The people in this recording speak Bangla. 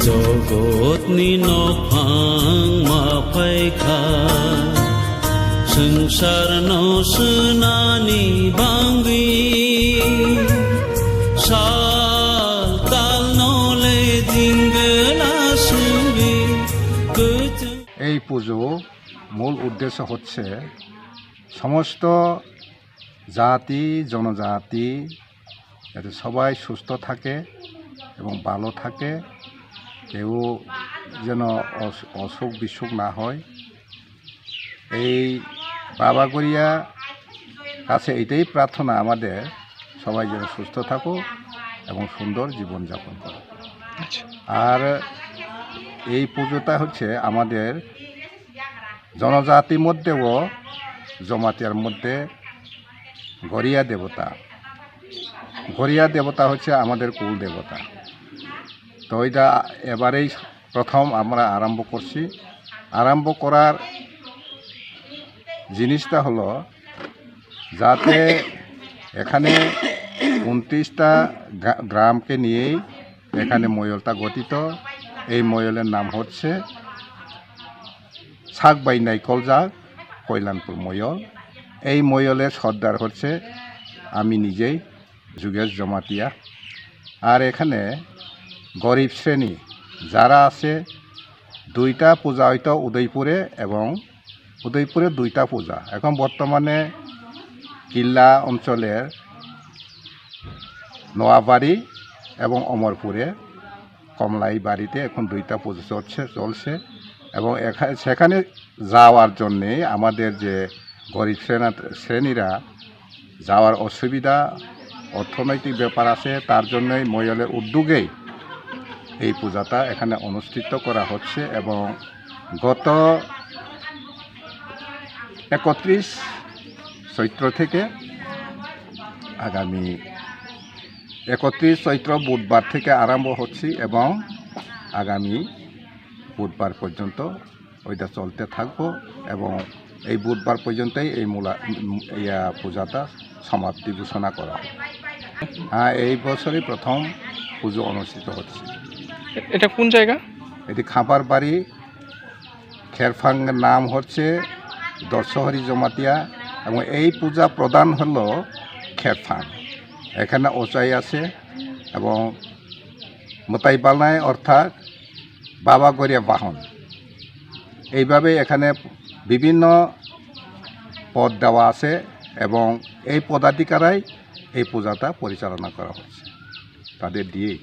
जगतनि नफां माफायखा संसार नसुनानि बांगि साल ताल नले जिंगला सुंगि এই পুজো মূল উদ্দেশ্য হচ্ছে সমস্ত জাতি জনজাতি যাতে সবাই সুস্থ থাকে এবং ভালো থাকে, কেউ যেন অসুখ বিসুখ না হয়। এই বাবা গড়িয়া কাছে এটাই প্রার্থনা আমাদের, সবাই যেন সুস্থ থাকুক এবং সুন্দর জীবনযাপন করে। আর এই পুজোটা হচ্ছে আমাদের জনজাতির মধ্যেও জমাতিয়ার মধ্যে গড়িয়া দেবতা হচ্ছে আমাদের কুল দেবতা। তো এটা এবারেই প্রথম আমরা আরম্ভ করছি। আরম্ভ করার জিনিসটা হলো যাতে এখানে 29টা গ্রামকে নিয়েই এখানে ময়লটা গঠিত। এই ময়লের নাম হচ্ছে সাকবাইনাই কলজাক কল্যাণপুর ময়ল। এই ময়লের সর্দার হচ্ছে আমি নিজেই যুগেশ জমাতিয়া। আর এখানে গরিব শ্রেণী যারা আছে, 2টা পূজা হয়তো উদয়পুরে, এবং উদয়পুরে 2টা পূজা। এখন বর্তমানে কিল্লা অঞ্চলের নোয়াবাড়ি এবং অমরপুরে কমলাই বাড়িতে এখন 2টা পুজো চলছে। এবং সেখানে যাওয়ার জন্যে আমাদের যে গরিব শ্রেণীরা যাওয়ার অসুবিধা, অর্থনৈতিক ব্যাপার আছে, তার জন্যই ময়লের উদ্যোগেই এই পূজাটা এখানে অনুষ্ঠিত করা হচ্ছে। এবং গত 31 চৈত্র থেকে আগামী 31 চৈত্র বুধবার থেকে আরম্ভ হচ্ছে এবং আগামী বুধবার পর্যন্ত ওইটা চলতে থাকবো। এবং এই বুধবার পর্যন্তই এই পূজাটা সমাপ্তি ঘোষণা করা হবে। হ্যাঁ, এই বছরই প্রথম পুজো অনুষ্ঠিত হচ্ছে। এটা কোন জায়গা? এটি খাবার বাড়ি। খেরফাঙ্গের নাম হচ্ছে দর্শহরি জমাতিয়া, এবং এই পূজা প্রধান হলো খেরফাং। এখানে ওচাই আছে এবং মোতাই বালনায়, অর্থাৎ বাবা গড়িয়া বাহন। এইভাবে এখানে বিভিন্ন পদ দেওয়া আছে এবং এই পদাধিকারাই এই পূজাটা পরিচালনা করা হচ্ছে, তাদের দিয়েই।